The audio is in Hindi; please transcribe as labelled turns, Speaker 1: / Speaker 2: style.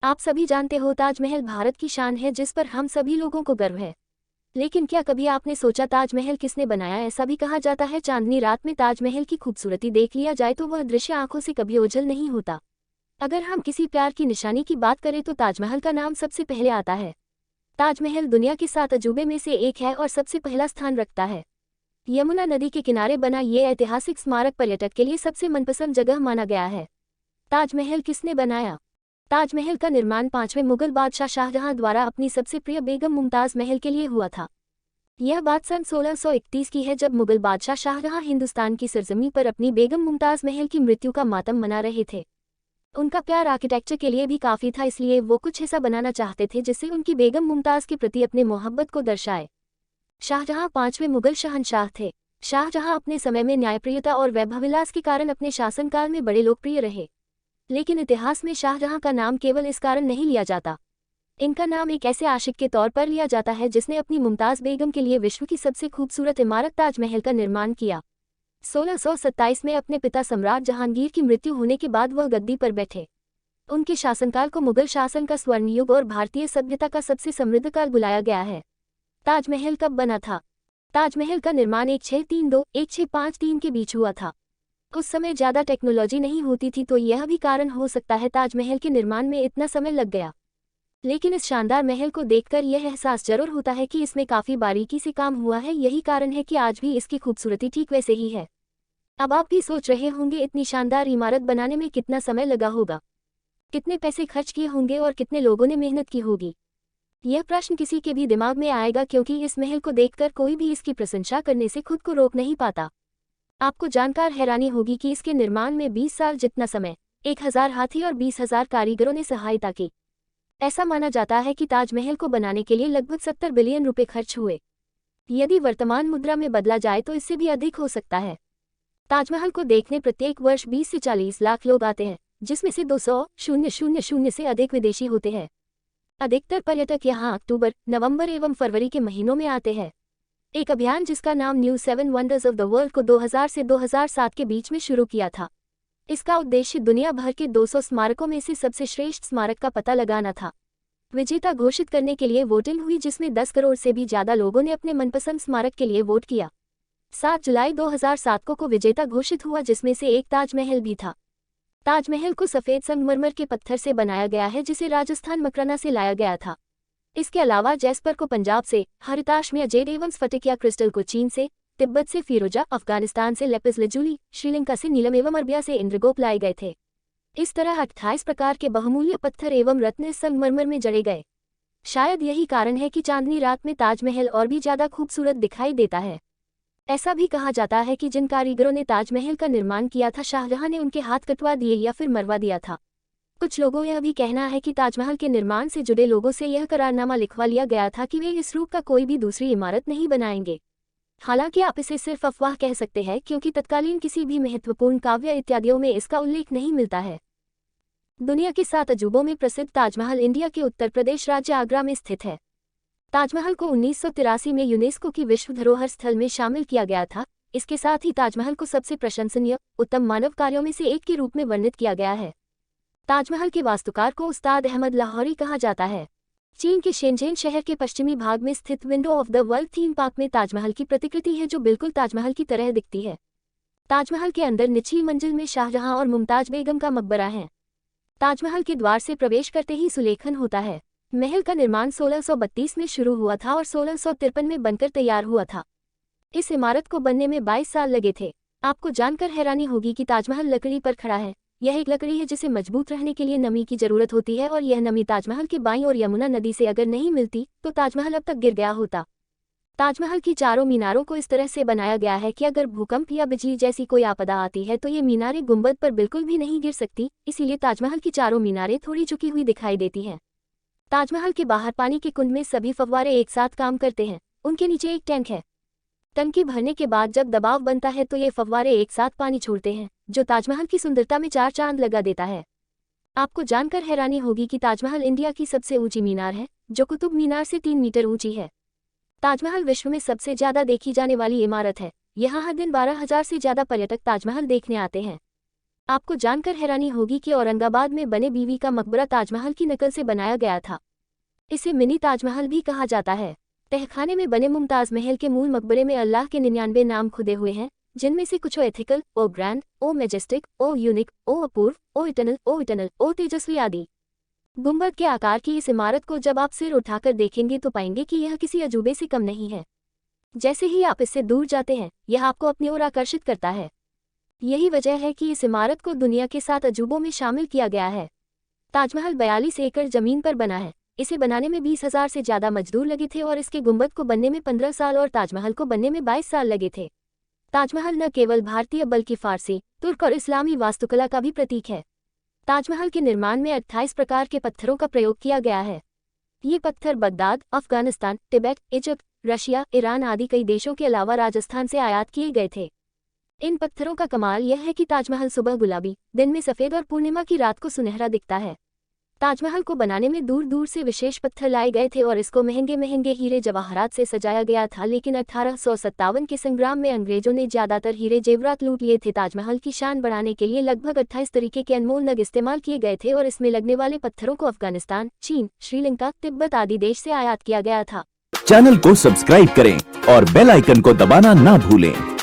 Speaker 1: आप सभी जानते हो ताजमहल भारत की शान है जिस पर हम सभी लोगों को गर्व है। लेकिन क्या कभी आपने सोचा ताजमहल किसने बनाया? ऐसा भी कहा जाता है चांदनी रात में ताजमहल की खूबसूरती देख लिया जाए तो वह दृश्य आंखों से कभी ओझल नहीं होता। अगर हम किसी प्यार की निशानी की बात करें तो ताजमहल का नाम सबसे पहले आता है। ताजमहल दुनिया के 7 अजूबे में से एक है और सबसे पहला स्थान रखता है। यमुना नदी के किनारे बना ये ऐतिहासिक स्मारक पर्यटक के लिए सबसे मनपसंद जगह माना गया है। ताजमहल किसने बनाया? ताजमहल का निर्माण 5वें मुगल बादशाह शाहजहां द्वारा अपनी सबसे प्रिय बेगम मुमताज महल के लिए हुआ था। यह बात सन 1631 की है जब मुगल बादशाह शाहजहां हिंदुस्तान की सरजमी पर अपनी बेगम मुमताज महल की मृत्यु का मातम मना रहे थे। उनका प्यार आर्किटेक्चर के लिए भी काफी था, इसलिए वो कुछ ऐसा बनाना चाहते थे जिससे उनकी बेगम मुमताज के प्रति अपने मोहब्बत को दर्शाए। शाहजहां 5वें मुगल शहंशाह थे। शाहजहां अपने समय में न्यायप्रियता और वैभवविलास के कारण अपने शासनकाल में बड़े लोकप्रिय रहे। लेकिन इतिहास में शाहजहां का नाम केवल इस कारण नहीं लिया जाता। इनका नाम एक ऐसे आशिक के तौर पर लिया जाता है जिसने अपनी मुमताज बेगम के लिए विश्व की सबसे खूबसूरत इमारत ताजमहल का निर्माण किया। 1627 में अपने पिता सम्राट जहांगीर की मृत्यु होने के बाद वह गद्दी पर बैठे। उनके शासनकाल को मुगल शासन का स्वर्ण युग और भारतीय सभ्यता का सबसे समृद्ध काल बुलाया गया है। ताजमहल कब बना था? ताजमहल का निर्माण 1632-1653 के बीच हुआ था। उस समय ज़्यादा टेक्नोलॉजी नहीं होती थी, तो यह भी कारण हो सकता है ताजमहल के निर्माण में इतना समय लग गया। लेकिन इस शानदार महल को देखकर यह एहसास जरूर होता है कि इसमें काफ़ी बारीकी से काम हुआ है। यही कारण है कि आज भी इसकी खूबसूरती ठीक वैसे ही है। अब आप भी सोच रहे होंगे इतनी शानदार इमारत बनाने में कितना समय लगा होगा, कितने पैसे खर्च किए होंगे और कितने लोगों ने मेहनत की होगी। यह प्रश्न किसी के भी दिमाग में आएगा, क्योंकि इस महल को देखकर कोई भी इसकी प्रशंसा करने से खुद को रोक नहीं पाता। आपको जानकर हैरानी होगी कि इसके निर्माण में 20 साल जितना समय, 1000 हाथी और 20,000 कारीगरों ने सहायता की। ऐसा माना जाता है कि ताजमहल को बनाने के लिए लगभग 70 बिलियन रुपए खर्च हुए। यदि वर्तमान मुद्रा में बदला जाए तो इससे भी अधिक हो सकता है। ताजमहल को देखने प्रत्येक वर्ष 20 से 40 लाख लोग आते हैं, जिसमें से 200,000 से अधिक विदेशी होते हैं। अधिकतर पर्यटक यहाँ अक्टूबर, नवंबर एवं फरवरी के महीनों में आते हैं। एक अभियान जिसका नाम new 7 wonders of the world को 2000 से 2007 के बीच में शुरू किया था। इसका उद्देश्य दुनिया भर के 200 स्मारकों में से सबसे श्रेष्ठ स्मारक का पता लगाना था। विजेता घोषित करने के लिए वोटिंग हुई, जिसमें 10 करोड़ से भी ज्यादा लोगों ने अपने मनपसंद स्मारक के लिए वोट किया। 7 जुलाई 2007 को विजेता घोषित हुआ, जिसमें से एक ताजमहल भी था। ताजमहल को सफेद संगमरमर के पत्थर से बनाया गया है, जिसे राजस्थान मकराना से लाया गया था। इसके अलावा जैस्पर को पंजाब से, हरिताश में अजेड एवं स्फटिकिया क्रिस्टल को चीन से, तिब्बत से फिरोजा, अफगानिस्तान से लेपिस लजुली, श्रीलंका से नीलम एवं अरबिया से इंद्रगोप लाए गए थे। इस तरह 28 प्रकार के बहुमूल्य पत्थर एवं रत्न इस संगमरमर में जड़े गए। शायद यही कारण है कि चांदनी रात में ताजमहल और भी ज्यादा खूबसूरत दिखाई देता है। ऐसा भी कहा जाता है कि जिन कारीगरों ने ताजमहल का निर्माण किया था, शाहजहां ने उनके हाथ कटवा दिए या फिर मरवा दिया था। कुछ लोगों यह भी कहना है कि ताजमहल के निर्माण से जुड़े लोगों से यह करारनामा लिखवा लिया गया था कि वे इस रूप का कोई भी दूसरी इमारत नहीं बनाएंगे। हालांकि आप इसे सिर्फ अफवाह कह सकते हैं, क्योंकि तत्कालीन किसी भी महत्वपूर्ण काव्य इत्यादियों में इसका उल्लेख नहीं मिलता है। दुनिया के 7 अजूबों में प्रसिद्ध ताजमहल इंडिया के उत्तर प्रदेश राज्य आगरा में स्थित है। ताजमहल को 1983 में यूनेस्को की विश्व धरोहर स्थल में शामिल किया गया था। इसके साथ ही ताजमहल को सबसे प्रशंसनीय, उत्तम मानव कार्यों में से एक के रूप में वर्णित किया गया है। ताजमहल के वास्तुकार को उस्ताद अहमद लाहौरी कहा जाता है। चीन के शेंझेन शहर के पश्चिमी भाग में स्थित window of the world theme park में ताजमहल की प्रतिकृति है, जो बिल्कुल ताजमहल की तरह दिखती है। ताजमहल के अंदर निचली मंजिल में शाहजहां और मुमताज बेगम का मकबरा है। ताजमहल के द्वार से प्रवेश करते ही सुलेखन होता है। महल का निर्माण 1632 में शुरू हुआ था और 1653 में बनकर तैयार हुआ था। इस इमारत को बनने में 22 साल लगे थे। आपको जानकर हैरानी होगी कि ताजमहल लकड़ी पर खड़ा है। यह एक लकड़ी है जिसे मजबूत रहने के लिए नमी की जरूरत होती है, और यह नमी ताजमहल के बाईं ओर यमुना नदी से अगर नहीं मिलती तो ताजमहल अब तक गिर गया होता। ताजमहल की चारों मीनारों को इस तरह से बनाया गया है कि अगर भूकंप या बिजली जैसी कोई आपदा आती है तो ये मीनारें गुंबद पर बिल्कुल भी नहीं गिर सकती। इसीलिए ताजमहल की चारों मीनारें थोड़ी झुकी हुई दिखाई देती हैं। ताजमहल के बाहर पानी के कुंड में सभी फव्वारे एक साथ काम करते हैं। उनके नीचे एक टैंक है। टंकी भरने के बाद जब दबाव बनता है तो ये फव्वारे एक साथ पानी छोड़ते हैं, जो ताजमहल की सुंदरता में 4 चांद लगा देता है। आपको जानकर हैरानी होगी कि ताजमहल इंडिया की सबसे ऊंची मीनार है, जो कुतुब मीनार से 3 मीटर ऊंची है। ताजमहल विश्व में सबसे ज्यादा देखी जाने वाली इमारत है। यहाँ हर दिन 12,000 से ज्यादा पर्यटक ताजमहल देखने आते हैं। आपको जानकर हैरानी होगी कि औरंगाबाद में बने बीवी का मकबरा ताजमहल की नकल से बनाया गया था। इसे मिनी ताजमहल भी कहा जाता है। तहखाने में बने मुमताज महल के मूल मकबरे में अल्लाह के 99 नाम खुदे हुए हैं, जिनमें से कुछ ओ एथिकल, ओ ग्रैंड, ओ मैजेस्टिक, ओ यूनिक, ओ अपूर्व, ओ इटर्नल, ओ तेजस्वी आदि। गुंबद के आकार की इस इमारत को जब आप सिर उठाकर देखेंगे तो पाएंगे कि यह किसी अजूबे से कम नहीं है। जैसे ही आप इससे दूर जाते हैं, यह आपको अपनी ओर आकर्षित करता है। यही वजह है कि इस इमारत को दुनिया के 7 अजूबों में शामिल किया गया है। ताजमहल 42 एकड़ जमीन पर बना है। इसे बनाने में 20,000 से ज्यादा मजदूर लगे थे और इसके गुंबद को बनने में 15 साल और ताजमहल को बनने में 22 साल लगे थे। ताजमहल न केवल भारतीय बल्कि फारसी, तुर्क और इस्लामी वास्तुकला का भी प्रतीक है। ताजमहल के निर्माण में 28 प्रकार के पत्थरों का प्रयोग किया गया है। ये पत्थर Baghdad, Afghanistan, Tibet, Egypt, Russia, Iran आदि कई देशों के अलावा राजस्थान से आयात किए गए थे। इन पत्थरों का कमाल यह है कि ताजमहल सुबह गुलाबी, दिन में सफ़ेद और पूर्णिमा की रात को सुनहरा दिखता है। ताजमहल को बनाने में दूर दूर से विशेष पत्थर लाए गए थे और इसको महंगे महंगे हीरे जवाहरात से सजाया गया था, लेकिन 1857 के संग्राम में अंग्रेजों ने ज्यादातर हीरे जेवरात लूट लिए थे। ताजमहल की शान बढ़ाने के लिए लगभग 28 तरीके के अनमोल नग इस्तेमाल किए गए थे और इसमें लगने वाले पत्थरों को अफगानिस्तान, चीन, श्रीलंका, तिब्बत आदि देश से आयात किया गया था।
Speaker 2: चैनल को सब्सक्राइब करें और बेल आइकन को दबाना ना भूलें।